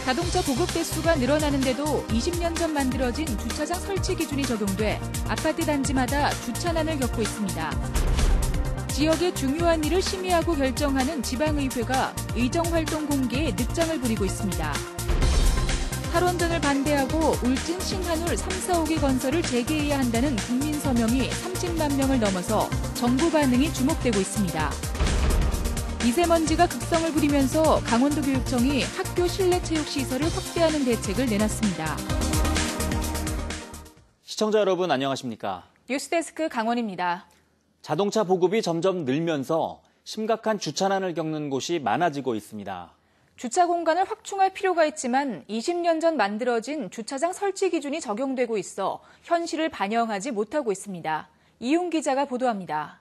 자동차 보급 대수가 늘어나는데도 20년 전 만들어진 주차장 설치 기준이 적용돼 아파트 단지마다 주차난을 겪고 있습니다. 지역의 중요한 일을 심의하고 결정하는 지방의회가 의정활동 공개에 늑장을 부리고 있습니다. 탈원전을 반대하고 울진 신한울 3, 4호기 건설을 재개해야 한다는 국민 서명이 30만 명을 넘어서 정부 반응이 주목되고 있습니다. 미세먼지가 극성을 부리면서 강원도교육청이 학교 실내 체육시설을 확대하는 대책을 내놨습니다. 시청자 여러분 안녕하십니까? 뉴스데스크 강원입니다. 자동차 보급이 점점 늘면서 심각한 주차난을 겪는 곳이 많아지고 있습니다. 주차 공간을 확충할 필요가 있지만 20년 전 만들어진 주차장 설치 기준이 적용되고 있어 현실을 반영하지 못하고 있습니다. 이용 기자가 보도합니다.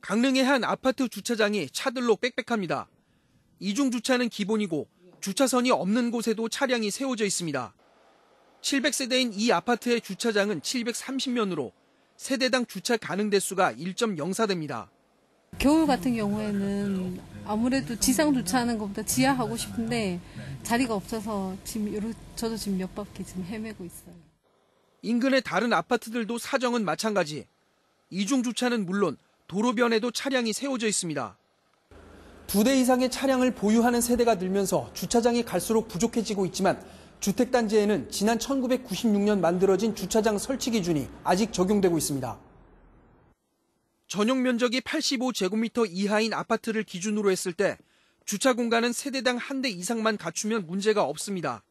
강릉의 한 아파트 주차장이 차들로 빽빽합니다. 이중 주차는 기본이고 주차선이 없는 곳에도 차량이 세워져 있습니다. 700세대인 이 아파트의 주차장은 730면으로 세대당 주차 가능 대수가 1.04대입니다. 겨울 같은 경우에는 아무래도 지상 주차하는 것보다 지하 하고 싶은데 자리가 없어서 저도 지금 몇 바퀴 지금 헤매고 있어요. 인근의 다른 아파트들도 사정은 마찬가지. 이중 주차는 물론 도로변에도 차량이 세워져 있습니다. 2대 이상의 차량을 보유하는 세대가 늘면서 주차장이 갈수록 부족해지고 있지만 주택단지에는 지난 1996년 만들어진 주차장 설치 기준이 아직 적용되고 있습니다. 전용 면적이 85제곱미터 이하인 아파트를 기준으로 했을 때 주차 공간은 세대당 한 대 이상만 갖추면 문제가 없습니다.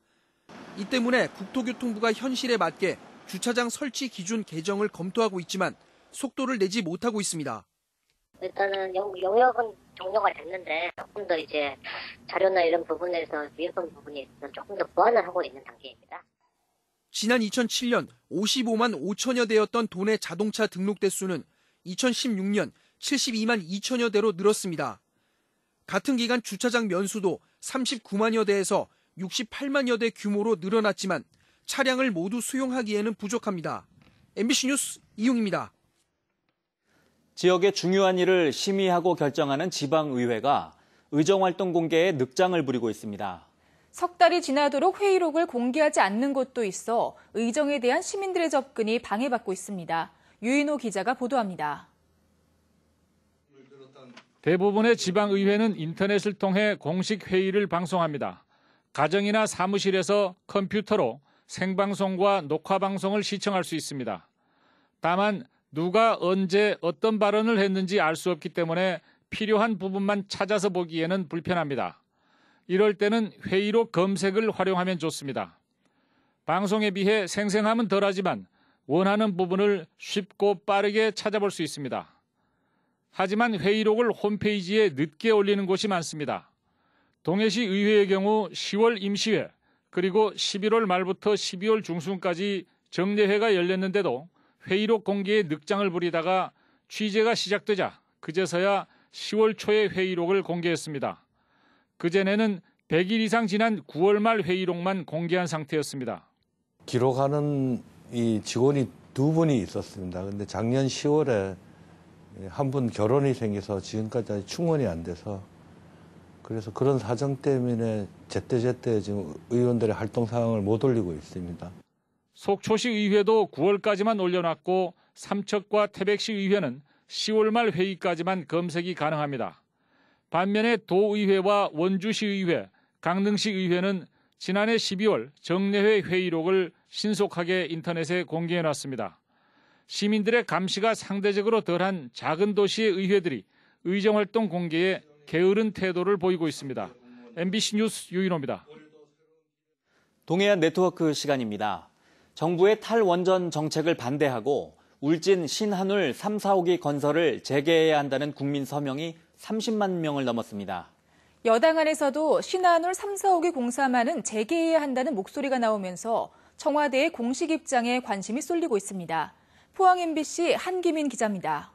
이 때문에 국토교통부가 현실에 맞게 주차장 설치 기준 개정을 검토하고 있지만 속도를 내지 못하고 있습니다. 일단은 영역은 종료가 됐는데 조금 더 이제 자료나 이런 부분에서 미흡한 부분이 있어서 조금 더 보완을 하고 있는 단계입니다. 지난 2007년 55만 5천여 대였던 도내 자동차 등록 대수는 2016년 72만 2천여 대로 늘었습니다. 같은 기간 주차장 면수도 39만여 대에서 68만여 대 규모로 늘어났지만 차량을 모두 수용하기에는 부족합니다. MBC 뉴스 이용입니다. 지역의 중요한 일을 심의하고 결정하는 지방의회가 의정활동 공개에 늑장을 부리고 있습니다. 석 달이 지나도록 회의록을 공개하지 않는 곳도 있어 의정에 대한 시민들의 접근이 방해받고 있습니다. 유인호 기자가 보도합니다. 대부분의 지방의회는 인터넷을 통해 공식 회의를 방송합니다. 가정이나 사무실에서 컴퓨터로 생방송과 녹화방송을 시청할 수 있습니다. 다만 누가 언제 어떤 발언을 했는지 알 수 없기 때문에 필요한 부분만 찾아서 보기에는 불편합니다. 이럴 때는 회의록 검색을 활용하면 좋습니다. 방송에 비해 생생함은 덜하지만 원하는 부분을 쉽고 빠르게 찾아볼 수 있습니다. 하지만 회의록을 홈페이지에 늦게 올리는 곳이 많습니다. 동해시 의회의 경우 10월 임시회 그리고 11월 말부터 12월 중순까지 정례회가 열렸는데도 회의록 공개에 늑장을 부리다가 취재가 시작되자 그제서야 10월 초에 회의록을 공개했습니다. 그전에는 100일 이상 지난 9월 말 회의록만 공개한 상태였습니다. 기록하는 이 직원이 2분이 있었습니다. 그런데 작년 10월에 한 분 결혼이 생겨서 지금까지 충원이 안 돼서 그래서 그런 사정 때문에 제때제때 지금 의원들의 활동 상황을 못 올리고 있습니다. 속초시 의회도 9월까지만 올려놨고 삼척과 태백시 의회는 10월 말 회의까지만 검색이 가능합니다. 반면에 도의회와 원주시 의회, 강릉시 의회는 지난해 12월 정례회 회의록을 신속하게 인터넷에 공개해놨습니다. 시민들의 감시가 상대적으로 덜한 작은 도시의 의회들이 의정활동 공개에 게으른 태도를 보이고 있습니다. MBC 뉴스 유인호입니다. 동해안 네트워크 시간입니다. 정부의 탈원전 정책을 반대하고 울진 신한울 3, 4호기 건설을 재개해야 한다는 국민 서명이 30만 명을 넘었습니다. 여당 안에서도 신한울 3, 4호기 공사만은 재개해야 한다는 목소리가 나오면서 청와대의 공식 입장에 관심이 쏠리고 있습니다. 포항 MBC 한기민 기자입니다.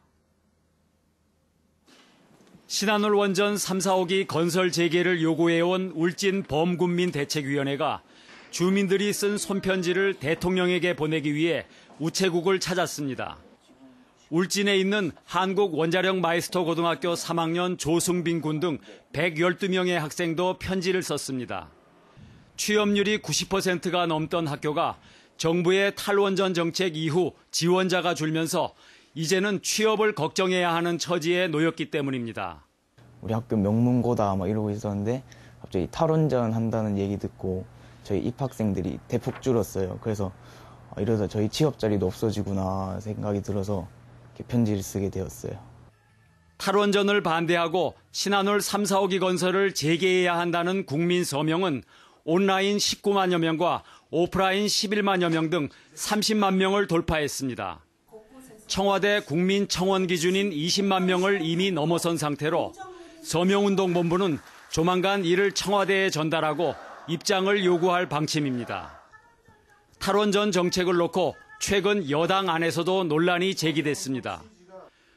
신한울 원전 3, 4호기 건설 재개를 요구해온 울진 범군민대책위원회가 주민들이 쓴 손편지를 대통령에게 보내기 위해 우체국을 찾았습니다. 울진에 있는 한국원자력 마이스터 고등학교 3학년 조승빈 군 등 112명의 학생도 편지를 썼습니다. 취업률이 90%가 넘던 학교가 정부의 탈원전 정책 이후 지원자가 줄면서 이제는 취업을 걱정해야 하는 처지에 놓였기 때문입니다. 우리 학교 명문고다 이러고 있었는데 갑자기 탈원전 한다는 얘기 듣고 저희 입학생들이 대폭 줄었어요. 그래서 이러다 저희 취업 자리도 없어지구나 생각이 들어서 이렇게 편지를 쓰게 되었어요. 탈원전을 반대하고 신한울 3, 4호기 건설을 재개해야 한다는 국민 서명은 온라인 19만여 명과 오프라인 11만여 명 등 30만 명을 돌파했습니다. 청와대 국민청원 기준인 20만 명을 이미 넘어선 상태로 서명운동본부는 조만간 이를 청와대에 전달하고 입장을 요구할 방침입니다. 탈원전 정책을 놓고 최근 여당 안에서도 논란이 제기됐습니다.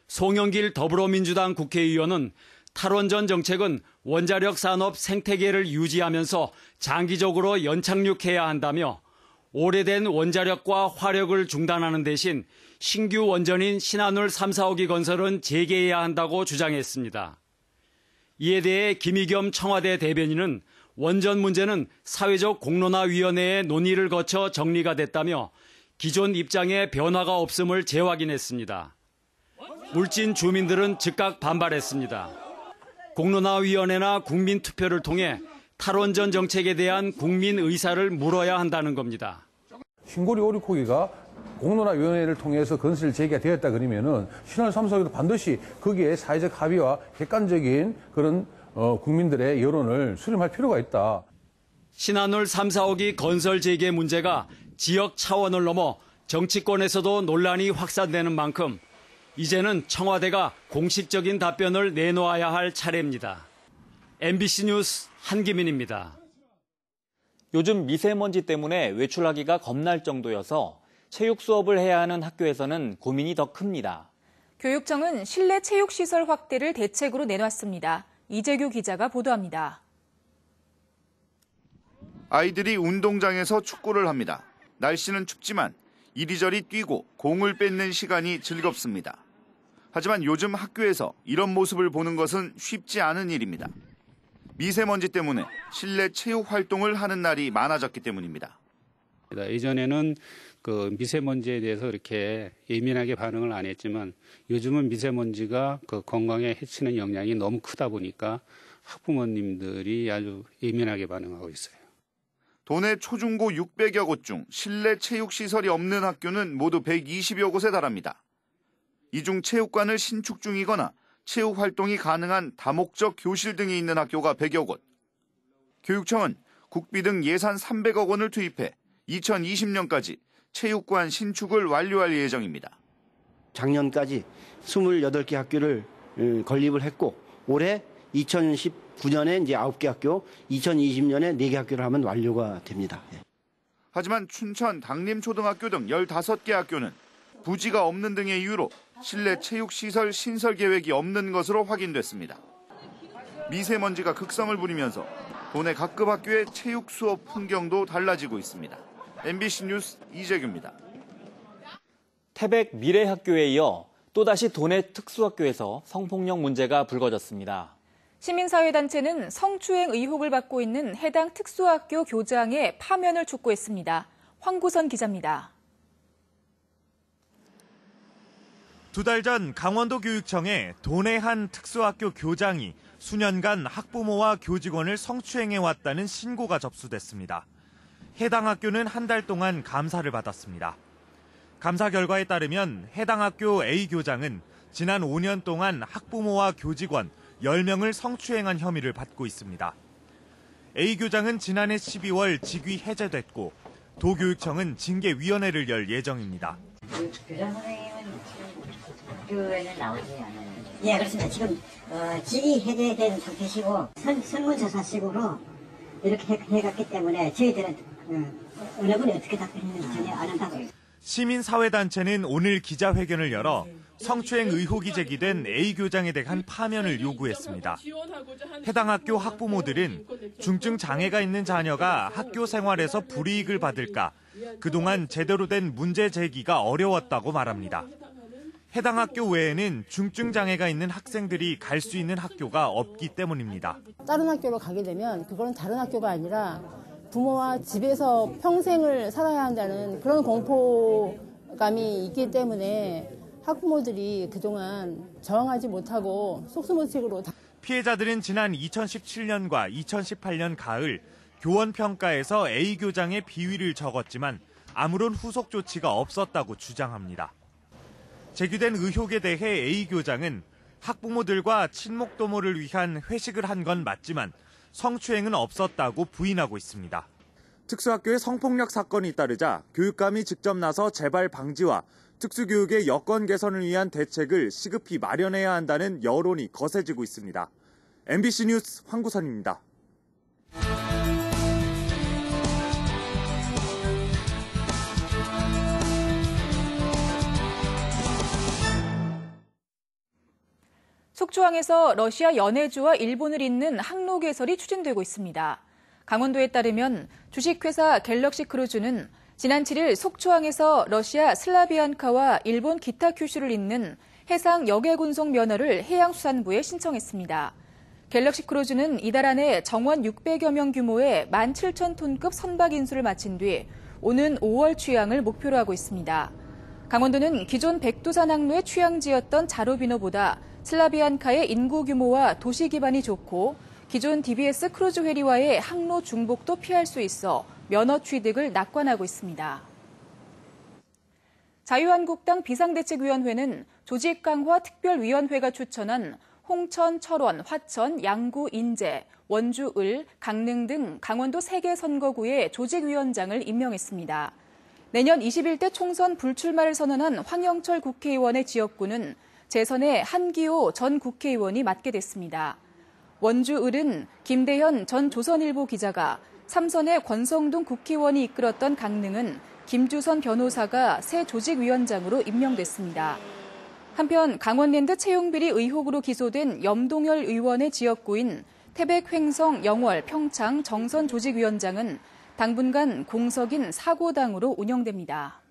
송영길 더불어민주당 국회의원은 탈원전 정책은 원자력 산업 생태계를 유지하면서 장기적으로 연착륙해야 한다며 오래된 원자력과 화력을 중단하는 대신 신규 원전인 신한울 3, 4호기 건설은 재개해야 한다고 주장했습니다. 이에 대해 김의겸 청와대 대변인은 원전 문제는 사회적 공론화위원회의 논의를 거쳐 정리가 됐다며 기존 입장에 변화가 없음을 재확인했습니다. 울진 주민들은 즉각 반발했습니다. 공론화위원회나 국민투표를 통해 탈원전 정책에 대한 국민 의사를 물어야 한다는 겁니다. 신고리 오리코기가 공론화위원회를 통해서 건설 재개가 되었다 그러면은 신한울 3, 4호기도 반드시 거기에 사회적 합의와 객관적인 그런 국민들의 여론을 수렴할 필요가 있다. 신한울 3, 4호기 건설 재개 문제가 지역 차원을 넘어 정치권에서도 논란이 확산되는 만큼 이제는 청와대가 공식적인 답변을 내놓아야 할 차례입니다. MBC 뉴스 한기민입니다. 요즘 미세먼지 때문에 외출하기가 겁날 정도여서 체육 수업을 해야 하는 학교에서는 고민이 더 큽니다. 교육청은 실내 체육시설 확대를 대책으로 내놨습니다. 이재규 기자가 보도합니다. 아이들이 운동장에서 축구를 합니다. 날씨는 춥지만 이리저리 뛰고 공을 뺏는 시간이 즐겁습니다. 하지만 요즘 학교에서 이런 모습을 보는 것은 쉽지 않은 일입니다. 미세먼지 때문에 실내 체육 활동을 하는 날이 많아졌기 때문입니다. 예전에는 그 미세먼지에 대해서 이렇게 예민하게 반응을 안 했지만 요즘은 미세먼지가 그 건강에 해치는 영향이 너무 크다 보니까 학부모님들이 아주 예민하게 반응하고 있어요. 도내 초중고 600여 곳 중 실내 체육시설이 없는 학교는 모두 120여 곳에 달합니다. 이 중 체육관을 신축 중이거나 체육 활동이 가능한 다목적 교실 등이 있는 학교가 100여 곳. 교육청은 국비 등 예산 300억 원을 투입해 2020년까지 체육관 신축을 완료할 예정입니다. 작년까지 28개 학교를 건립을 했고 올해 2019년에 이제 9개 학교, 2020년에 4개 학교를 하면 완료가 됩니다. 하지만 춘천 당림초등학교 등 15개 학교는 부지가 없는 등의 이유로 실내 체육시설 신설 계획이 없는 것으로 확인됐습니다. 미세먼지가 극성을 부리면서 도내 각급 학교의 체육 수업 풍경도 달라지고 있습니다. MBC 뉴스 이재규입니다. 태백 미래학교에 이어 또다시 도내 특수학교에서 성폭력 문제가 불거졌습니다. 시민사회단체는 성추행 의혹을 받고 있는 해당 특수학교 교장의 파면을 촉구했습니다. 황구선 기자입니다. 2달 전 강원도 교육청에 도내 한 특수학교 교장이 수년간 학부모와 교직원을 성추행해왔다는 신고가 접수됐습니다. 해당 학교는 한 달 동안 감사를 받았습니다. 감사 결과에 따르면 해당 학교 A 교장은 지난 5년 동안 학부모와 교직원 10명을 성추행한 혐의를 받고 있습니다. A 교장은 지난해 12월 직위 해제됐고 도교육청은 징계위원회를 열 예정입니다. 교장 선생님은 학교에는 나오지 않아요? 예, 그렇습니다. 지금 직위 해제된 상태시고 설문조사식으로 이렇게 해갔기 때문에 저희들은 어느 분이 어떻게 답변했는지 전혀 안 한다고 해요. 시민사회단체는 오늘 기자회견을 열어 성추행 의혹이 제기된 A 교장에 대한 파면을 요구했습니다. 해당 학교 학부모들은 중증 장애가 있는 자녀가 학교 생활에서 불이익을 받을까 그동안 제대로 된 문제 제기가 어려웠다고 말합니다. 해당 학교 외에는 중증 장애가 있는 학생들이 갈 수 있는 학교가 없기 때문입니다. 다른 학교로 가게 되면 그거는 다른 학교가 아니라 부모와 집에서 평생을 살아야 한다는 그런 공포감이 있기 때문에 학부모들이 그동안 저항하지 못하고 속수무책으로 피해자들은 지난 2017년과 2018년 가을 교원 평가에서 A 교장의 비위를 적었지만 아무런 후속 조치가 없었다고 주장합니다. 제기된 의혹에 대해 A 교장은 학부모들과 친목도모를 위한 회식을 한 건 맞지만 성추행은 없었다고 부인하고 있습니다. 특수학교의 성폭력 사건이 잇따르자 교육감이 직접 나서 재발 방지와 특수교육의 여건 개선을 위한 대책을 시급히 마련해야 한다는 여론이 거세지고 있습니다. MBC 뉴스 황구선입니다. 속초항에서 러시아 연해주와 일본을 잇는 항로 개설이 추진되고 있습니다. 강원도에 따르면 주식회사 갤럭시 크루즈는 지난 7일 속초항에서 러시아 슬라비안카와 일본 기타 큐슈를 잇는 해상 역외군송 면허를 해양수산부에 신청했습니다. 갤럭시 크루즈는 이달 안에 정원 600여 명 규모의 17,000톤급 선박 인수를 마친 뒤 오는 5월 취항을 목표로 하고 있습니다. 강원도는 기존 백두산 항로의 취항지였던 자로비노보다 슬라비안카의 인구 규모와 도시 기반이 좋고 기존 DBS 크루즈 회리와의 항로 중복도 피할 수 있어 면허 취득을 낙관하고 있습니다. 자유한국당 비상대책위원회는 조직 강화 특별위원회가 추천한 홍천, 철원, 화천, 양구, 인제, 원주, 을, 강릉 등 강원도 3개 선거구의 조직위원장을 임명했습니다. 내년 21대 총선 불출마를 선언한 황영철 국회의원의 지역구는 재선의 한기호 전 국회의원이 맡게 됐습니다. 원주 을은 김대현 전 조선일보 기자가, 삼선의 권성동 국회의원이 이끌었던 강릉은 김주선 변호사가 새 조직위원장으로 임명됐습니다. 한편 강원랜드 채용비리 의혹으로 기소된 염동열 의원의 지역구인 태백, 횡성, 영월, 평창 정선 조직위원장은 당분간 공석인 4고당으로 운영됩니다.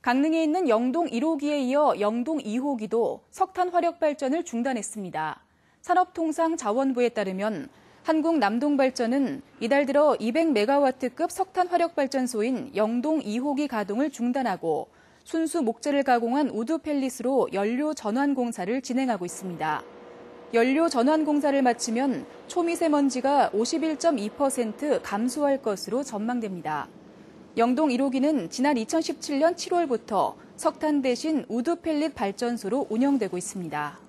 강릉에 있는 영동 1호기에 이어 영동 2호기도 석탄 화력 발전을 중단했습니다. 산업통상자원부에 따르면 한국남동발전은 이달 들어 200메가와트급 석탄 화력 발전소인 영동 2호기 가동을 중단하고 순수 목재를 가공한 우드 펠릿으로 연료 전환 공사를 진행하고 있습니다. 연료 전환 공사를 마치면 초미세먼지가 51.2% 감소할 것으로 전망됩니다. 영동 1호기는 지난 2017년 7월부터 석탄 대신 우드 펠릿 발전소로 운영되고 있습니다.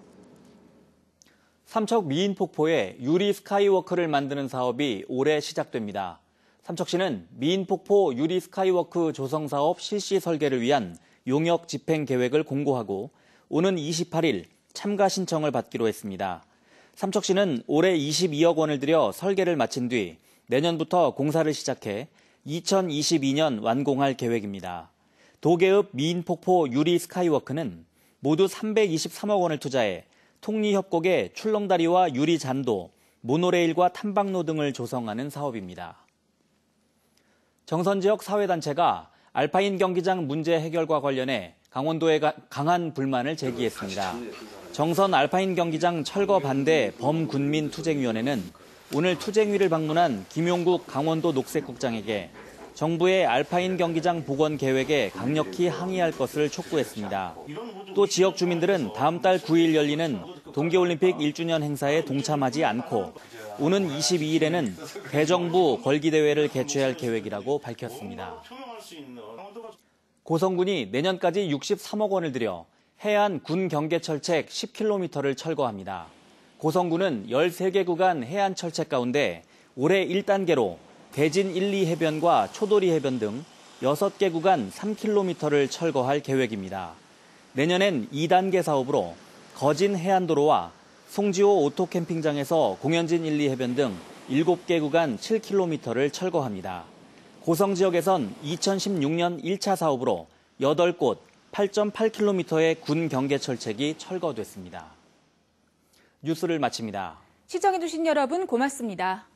삼척 미인폭포에 유리 스카이워크를 만드는 사업이 올해 시작됩니다. 삼척시는 미인폭포 유리 스카이워크 조성 사업 실시 설계를 위한 용역 집행 계획을 공고하고 오는 28일 참가 신청을 받기로 했습니다. 삼척시는 올해 22억 원을 들여 설계를 마친 뒤 내년부터 공사를 시작해 2022년 완공할 계획입니다. 도계읍 미인폭포 유리 스카이워크는 모두 323억 원을 투자해 톡리협곡의 출렁다리와 유리 잔도, 모노레일과 탐방로 등을 조성하는 사업입니다. 정선 지역 사회단체가 알파인 경기장 문제 해결과 관련해 강원도에 강한 불만을 제기했습니다. 정선 알파인 경기장 철거 반대 범군민투쟁위원회는 오늘 투쟁위를 방문한 김용국 강원도 녹색국장에게 정부의 알파인 경기장 복원 계획에 강력히 항의할 것을 촉구했습니다. 또 지역 주민들은 다음 달 9일 열리는 동계올림픽 1주년 행사에 동참하지 않고 오는 22일에는 대정부 걸기대회를 개최할 계획이라고 밝혔습니다. 고성군이 내년까지 63억 원을 들여 해안 군 경계철책 10km를 철거합니다. 고성군은 13개 구간 해안 철책 가운데 올해 1단계로 대진 1, 2 해변과 초도리 해변 등 6개 구간 3km를 철거할 계획입니다. 내년엔 2단계 사업으로 거진 해안도로와 송지호 오토캠핑장에서 공연진 1, 2 해변 등 7개 구간 7km를 철거합니다. 고성 지역에선 2016년 1차 사업으로 8곳 8.8km의 군 경계철책이 철거됐습니다. 뉴스를 마칩니다. 시청해주신 여러분 고맙습니다.